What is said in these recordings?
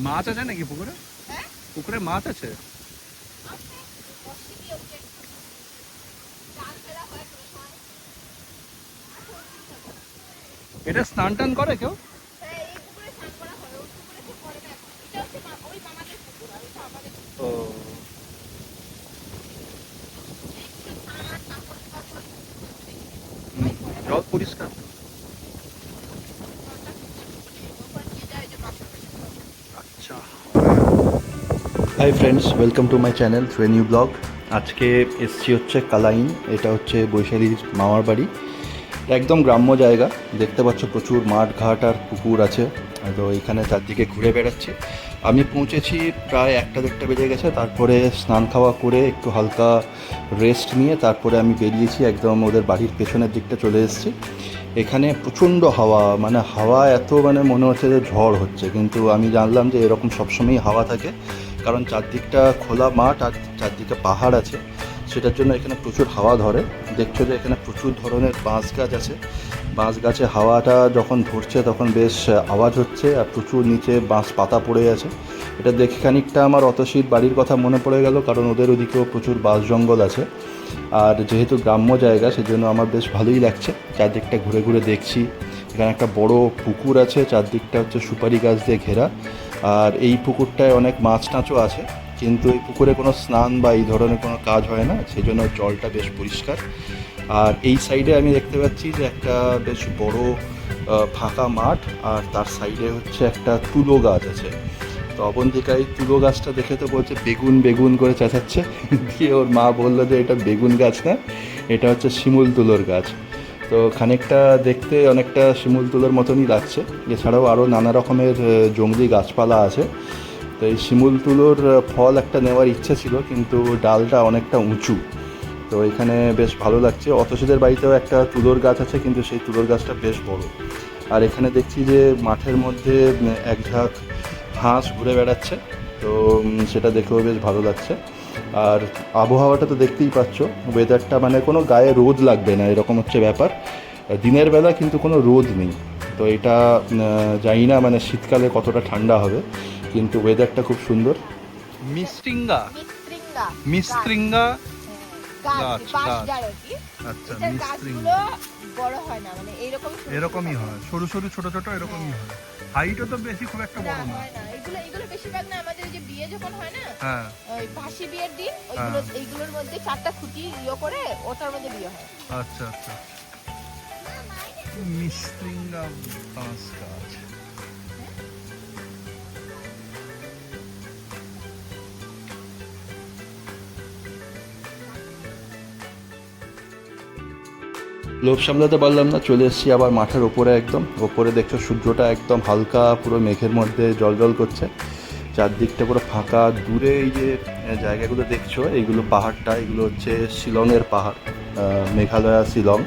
মাছ আছে নাকি পুকুরে? হ্যাঁ পুকুরে মাছ আছে? আছে, বসি দিয়ে ওকে জাল ফেলা হয় কোনো সময়। এটা স্নান টান করে কেউ? হ্যাঁ এই পুকুরে স্নান করা হয়, ওই পুকুরে কেউ করে না এখন। এটা হচ্ছে ওই মামাদের পুকুর, আর ওইটা আমাদের পুকুর। ও জল পরিষ্কার তো? ওখানে নিয়ে যায় যে বাসন টাসন ধোয়। আচ্ছা। Hi friends, welcome to my channel through a new blog. আজকে এসছি হচ্ছে কালাইন। এটা হচ্ছে বৈশালীর মামার বাড়ি। একদম গ্রাম্য জায়গা, দেখতে পাচ্ছ প্রচুর মাঠ ঘাট আর পুকুর আছে। তো এখানে চারদিকে ঘুরে বেড়াচ্ছি। আমি পৌঁছেছি প্রায় 1-1:30 বেজে গেছে। তারপরে স্নান খাওয়া করে একটু হালকা রেস্ট নিয়ে তারপরে আমি বেরিয়েছি, একদম ওদের বাড়ির পেছনের দিকটা চলে এসেছি। এখানে প্রচণ্ড হাওয়া, মানে হাওয়া এত, মানে মনে হচ্ছে যে ঝড় হচ্ছে, কিন্তু আমি জানলাম যে এরকম সবসময়ই হাওয়া থাকে, কারণ চারদিকটা খোলা মাঠ আর চারদিকে পাহাড় আছে, সেটার জন্য এখানে প্রচুর হাওয়া ধরে। দেখছো যে এখানে প্রচুর ধরনের বাঁশ গাছ আছে। বাঁশ গাছে হাওয়াটা যখন ধরছে তখন বেশ আওয়াজ হচ্ছে, আর প্রচুর নিচে বাঁশ পাতা পড়ে আছে। এটা দেখে খানিকটা আমার অতসীর বাড়ির কথা মনে পড়ে গেল, কারণ ওদের ওদিকেও প্রচুর বাঁশ জঙ্গল আছে। আর যেহেতু গ্রাম্য জায়গা, সেজন্য আমার বেশ ভালোই লাগছে। চারদিকটা ঘুরে ঘুরে দেখছি। এখানে একটা বড় পুকুর আছে, চারদিকটা হচ্ছে সুপারি গাছ দিয়ে ঘেরা। আর এই পুকুরটায় অনেক মাছ টাছও আছে, কিন্তু এই পুকুরে কোনো স্নান বা এই ধরনের কোনো কাজ হয় না, সেই জন্য জলটা বেশ পরিষ্কার। আর এই সাইডে আমি দেখতে পাচ্ছি যে একটা বেশ বড় ফাঁকা মাঠ, আর তার সাইডে হচ্ছে একটা তুলো গাছ আছে। তো অবন্তিকা এই তুলো গাছটা দেখে তো বলছে বেগুন বেগুন করে চেঁচাচ্ছে। দিয়ে ওর মা বললো যে এটা বেগুন গাছ না, এটা হচ্ছে শিমুল তুলোর গাছ। তো খানিকটা দেখতে অনেকটা শিমুল তুলোর মতনই লাগছে। এছাড়াও আরও নানা রকমের জংলি গাছপালা আছে। তো এই শিমুল তুলোর ফল একটা নেওয়ার ইচ্ছে ছিল, কিন্তু ডালটা অনেকটা উঁচু। তো এখানে বেশ ভালো লাগছে। অতসীদের বাড়িতেও একটা তুলোর গাছ আছে, কিন্তু সেই তুলোর গাছটা বেশ বড়। আর এখানে দেখছি যে মাঠের মধ্যে এক ঝাঁক হাঁস ঘুরে বেড়াচ্ছে। তো সেটা দেখেও বেশ ভালো লাগছে। আর আবহাওয়াটা তো দেখতেই পাচ্ছ, ওয়েদারটা মানে কোনো গায়ে রোদ লাগবে না এরকম হচ্ছে ব্যাপার। দিনের বেলা কিন্তু কোনো রোদ নেই। তো এটা জানি না মানে শীতকালে কতটা ঠান্ডা হবে, কিন্তু ওয়েদারটা খুব সুন্দর। মিস্ট্রিঙ্গা? মিস্ত্রিঙ্গা মিস্ট্রিঙ্গা গাছ, গাছ, বাঁশ গাছ। ডাল আর কি। আচ্ছা, এটার গাছগুলো মিস্ট্রিঙ্গা বড় হয় না, মানে এইরকম এরকমই হয়, সরু সরু ছোট ছোট এরকমই হয়। হাইটও তো বেশি খুব একটা না বড় না। হয় না, এগুলো এগুলো বেশিরভাগ না আমাদের ওই যে বিয়ে যখন হয় না, হ্যাঁ ওই বাসি বিয়ের দিন ওইগুলো হ্যাঁ। এইগুলোর মধ্যে 4টা খুঁটি করে ওটার মধ্যে বিয়ে হয়। আচ্ছা আচ্ছা। মিস্ট্রিঙ্গা বাঁশ গাছ। লোভ সামলাতে পারলাম না, চলে এসেছি আবার মাঠের ওপরে। একদম ওপরে দেখছো সূর্যটা একদম হালকা পুরো মেঘের মধ্যে জল করছে। চারদিকটা পুরো ফাঁকা। দূরে এই যে জায়গাগুলো দেখছো, এইগুলো পাহাড়টা, এগুলো হচ্ছে শিলংয়ের পাহাড়, মেঘালয়া শিলং।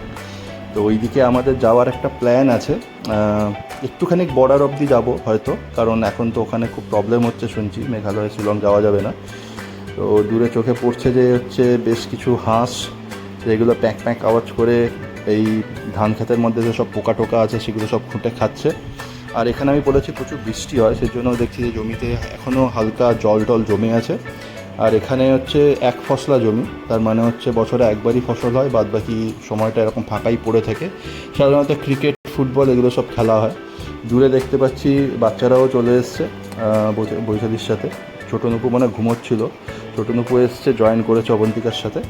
তো ওইদিকে আমাদের যাওয়ার একটা প্ল্যান আছে। একটুখানি বর্ডার অবধি যাব হয়তো, কারণ এখন তো ওখানে খুব প্রবলেম হচ্ছে শুনছি, মেঘালয় শিলং যাওয়া যাবে না। তো দূরে চোখে পড়ছে যে হচ্ছে বেশ কিছু হাঁস, যেগুলো প্যাঁক প্যাঁক আওয়াজ করে এই ধান ক্ষেতের মধ্যে যে সব পোকা টোকা আছে সেগুলো সব খুঁটে খাচ্ছে। আর এখানে আমি বলেছি প্রচুর বৃষ্টি হয়, সেই জন্য দেখছি যে জমিতে এখনও হালকা জল টল জমে আছে। আর এখানে হচ্ছে এক ফসলা জমি, তার মানে হচ্ছে বছরে একবারই ফসল হয়, বাদ বাকি সময়টা এরকম ফাঁকাই পড়ে থাকে। সাধারণত ক্রিকেট ফুটবল এগুলো সব খেলা হয়। দূরে দেখতে পাচ্ছি বাচ্চারাও চলে এসছে বৈশালীর সাথে। ছোটো নুপু মনে ঘুমোচ্ছিল, ছোটো নুপু এসছে, জয়েন করেছে অবন্তিকার সাথে।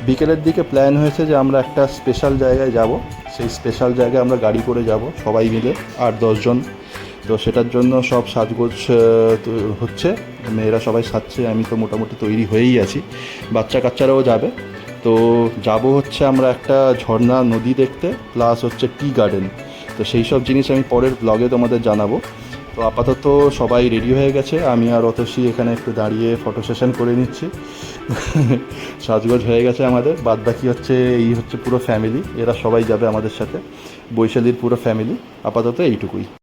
বিকেলের দিকে প্ল্যান হয়েছে যে আমরা একটা স্পেশাল জায়গায় যাব। সেই স্পেশাল জায়গায় আমরা গাড়ি করে যাব সবাই মিলে, 8-10 জন। তো সেটার জন্য সব সাজগোজ হচ্ছে, মেয়েরা সবাই সাজছে, আমি তো মোটামুটি তৈরি হয়েই আছি। বাচ্চা কাচ্চারাও যাবে। তো যাব হচ্ছে আমরা একটা ঝর্ণা নদী দেখতে, প্লাস হচ্ছে টি গার্ডেন। তো সেই সব জিনিস আমি পরের ব্লগে তোমাদের জানাবো। তো আপাতত সবাই রেডি হয়ে গেছে, আমি আর অতসী এখানে একটু দাঁড়িয়ে ফটো সেশন করে নিচ্ছি। সাজগোজ হয়ে গেছে আমাদের। বাদ বাকি হচ্ছে এই হচ্ছে পুরো ফ্যামিলি, এরা সবাই যাবে আমাদের সাথে, বৈশালীর পুরো ফ্যামিলি। আপাতত এইটুকুই।